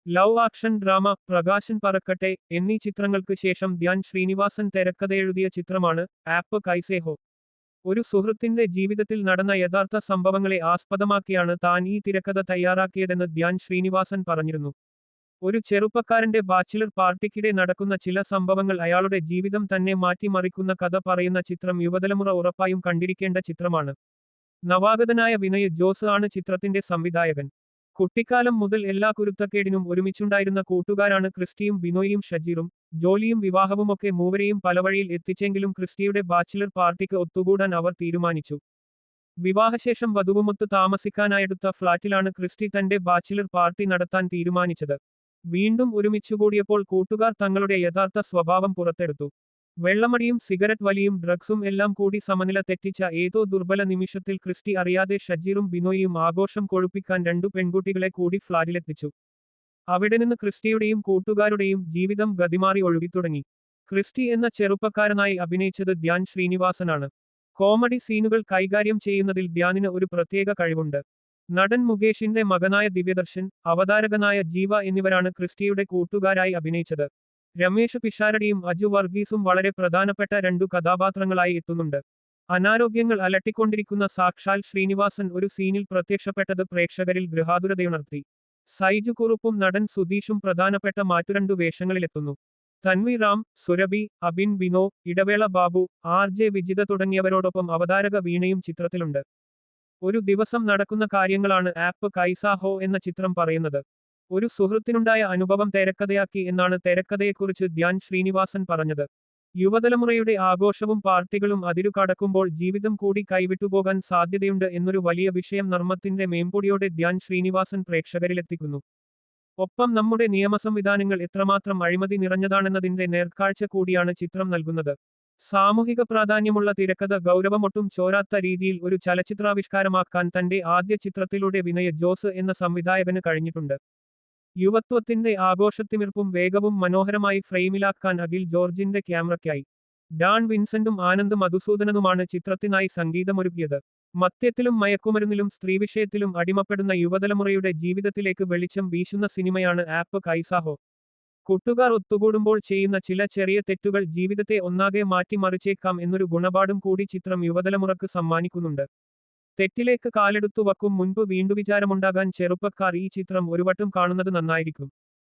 Love action drama Prakashan പറക്കട്ടെ എന്നീ ചിത്രങ്ങൾക്ക് ശേഷം ധ്യാൻ ശ്രീനിവാസൻ തിരക്കഥയെഴുതിയ ചിത്രമാണ് ആപ്പ് കൈസേ ഹോ. ഒരു സുഹൃത്തിന്റെ ജീവിതത്തിൽ നടന്ന യഥാർത്ഥ സംഭവങ്ങളെ ആസ്പദമാക്കിയാണ് താൻ ഈ തിരക്കഥ തയ്യാറാക്കിയതെന്ന് ധ്യാൻ ശ്രീനിവാസൻ പറഞ്ഞിരുന്നു. ഒരു ചെറുപ്പക്കാരന്റെ ബാച്ചിലർ പാർട്ടിക്കിടെ നടക്കുന്ന ചില സംഭവങ്ങൾ അയാളുടെ ജീവിതം തന്നെ മാറ്റിമറിക്കുന്ന കഥ പറയുന്ന ചിത്രം യുവതലമുറ ഉറപ്പായും കണ്ടിരിക്കേണ്ട ചിത്രമാണ്. നവാഗതനായ വിനയ് ജോസ് ആണ് ചിത്രത്തിന്റെ സംവിധായകൻ. കുട്ടിക്കാലം മുതൽ എല്ലാ കുരുത്തക്കേടിനും ഒരുമിച്ചുണ്ടായിരുന്ന കൂട്ടുകാരാണ് ക്രിസ്റ്റിയും ബിനോയും ഷജീറും. ജോലിയും വിവാഹവുമൊക്കെ മൂവരെയും പലവഴിയിൽ എത്തിച്ചെങ്കിലും ക്രിസ്റ്റിയുടെ ബാച്ചിലർ പാർട്ടിക്ക് ഒത്തുകൂടാൻ അവർ തീരുമാനിച്ചു. വിവാഹശേഷം വധുവുമൊത്ത് താമസിക്കാനായെടുത്ത ഫ്ളാറ്റിലാണ് ക്രിസ്റ്റി തന്റെ ബാച്ചിലർ പാർട്ടി നടത്താൻ തീരുമാനിച്ചത്. വീണ്ടും ഒരുമിച്ചുകൂടിയപ്പോൾ കൂട്ടുകാർ തങ്ങളുടെ യഥാർത്ഥ സ്വഭാവം പുറത്തെടുത്തു. വെള്ളമടിയും സിഗരറ്റ് വലിയും ഡ്രഗ്സും എല്ലാം കൂടി സമനില തെറ്റിച്ച ഏതോ ദുർബല നിമിഷത്തിൽ ക്രിസ്റ്റി അറിയാതെ ഷജീറും ബിനോയും ആഘോഷം കൊഴുപ്പിക്കാൻ രണ്ടു പെൺകുട്ടികളെ കൂടി ഫ്ളാറ്റിലെത്തിച്ചു. അവിടെ നിന്ന് ക്രിസ്റ്റിയുടെയും കൂട്ടുകാരുടെയും ജീവിതം ഗതിമാറി ഒഴുകിത്തുടങ്ങി. ക്രിസ്റ്റി എന്ന ചെറുപ്പക്കാരനായി അഭിനയിച്ചത് ധ്യാൻ ശ്രീനിവാസനാണ്. കോമഡി സീനുകൾ കൈകാര്യം ചെയ്യുന്നതിൽ ധ്യാനിന് ഒരു പ്രത്യേക കഴിവുണ്ട്. നടൻ മുകേഷിന്റെ മകനായ ദിവ്യദർശൻ, അവതാരകനായ ജീവ എന്നിവരാണ് ക്രിസ്റ്റിയുടെ കൂട്ടുകാരായി അഭിനയിച്ചത്. രമേശ് പിഷാരടിയും അജു വർഗീസും വളരെ പ്രധാനപ്പെട്ട രണ്ടു കഥാപാത്രങ്ങളായി എത്തുന്നുണ്ട്. അനാരോഗ്യങ്ങൾ അലട്ടിക്കൊണ്ടിരിക്കുന്ന സാക്ഷാൽ ശ്രീനിവാസൻ ഒരു സീനിൽ പ്രത്യക്ഷപ്പെട്ടത് പ്രേക്ഷകരിൽ ഗൃഹാതുരതയുണർത്തി. സൈജു കുറുപ്പും നടൻ സുധീഷും പ്രധാനപ്പെട്ട മാറ്റുരണ്ടു വേഷങ്ങളിലെത്തുന്നു. തൻവി റാം, സുരഭി, അബിൻ ബിനോ, ഇടവേള ബാബു, RJ വിജിത തുടങ്ങിയവരോടൊപ്പം അവതാരക വീണയും ചിത്രത്തിലുണ്ട്. ഒരു ദിവസം നടക്കുന്ന കാര്യങ്ങളാണ് ആപ്പ് കൈസാ ഹോ എന്ന ചിത്രം പറയുന്നത്. ഒരു സുഹൃത്തിനുണ്ടായ അനുഭവം തിരക്കഥയാക്കി എന്നാണ് തിരക്കഥയെക്കുറിച്ച് ധ്യാൻ ശ്രീനിവാസൻ പറഞ്ഞത്. യുവതലമുറയുടെ ആഘോഷവും പാർട്ടികളും അതിരുകടക്കുമ്പോൾ ജീവിതം കൂടി കൈവിട്ടുപോകാൻ സാധ്യതയുണ്ട് എന്നൊരു വലിയ വിഷയം നർമ്മത്തിന്റെ മേമ്പൊടിയോടെ ധ്യാൻ ശ്രീനിവാസൻ പ്രേക്ഷകരിലെത്തിക്കുന്നു. ഒപ്പം നമ്മുടെ നിയമസംവിധാനങ്ങൾ എത്രമാത്രം അഴിമതി നിറഞ്ഞതാണെന്നതിന്റെ നേർക്കാഴ്ച കൂടിയാണ് ചിത്രം നൽകുന്നത്. സാമൂഹിക പ്രാധാന്യമുള്ള തിരക്കഥ ഗൗരവമൊട്ടും ചോരാത്ത രീതിയിൽ ഒരു ചലച്ചിത്രാവിഷ്കാരമാക്കാൻ തന്റെ ആദ്യ ചിത്രത്തിലൂടെ വിനയ് ജോസ് എന്ന സംവിധായകന് കഴിഞ്ഞിട്ടുണ്ട്. യുവത്വത്തിന്റെ ആഘോഷത്തിമിർപ്പും വേഗവും മനോഹരമായി ഫ്രെയിമിലാക്കാൻ അഖിൽ ജോർജിന്റെ ക്യാമറയ്ക്കായി. ഡാൻ വിൻസെന്റും ആനന്ദ് മധുസൂദനനുമാണ് ചിത്രത്തിനായി സംഗീതമൊരുക്കിയത്. മദ്യത്തിലും മയക്കുമരുന്നിലും സ്ത്രീവിഷയത്തിലും അടിമപ്പെടുന്ന യുവതലമുറയുടെ ജീവിതത്തിലേക്ക് വെളിച്ചം വീശുന്ന സിനിമയാണ് ആപ്പ് കൈസാ ഹോ. കൂട്ടുകാർ ഒത്തുകൂടുമ്പോൾ ചെയ്യുന്ന ചില ചെറിയ തെറ്റുകൾ ജീവിതത്തെ ഒന്നാകെ മാറ്റിമറിച്ചേക്കാം എന്നൊരു ഗുണപാഠം കൂടി ചിത്രം യുവതലമുറക്ക് സമ്മാനിക്കുന്നുണ്ട്. തെറ്റിലേക്ക് കാലെടുത്തു വക്കും മുൻപ് വീണ്ടുവിചാരമുണ്ടാകാൻ ചെറുപ്പക്കാർ ഈ ചിത്രം ഒരുവട്ടം കാണുന്നത് നന്നായിരിക്കും.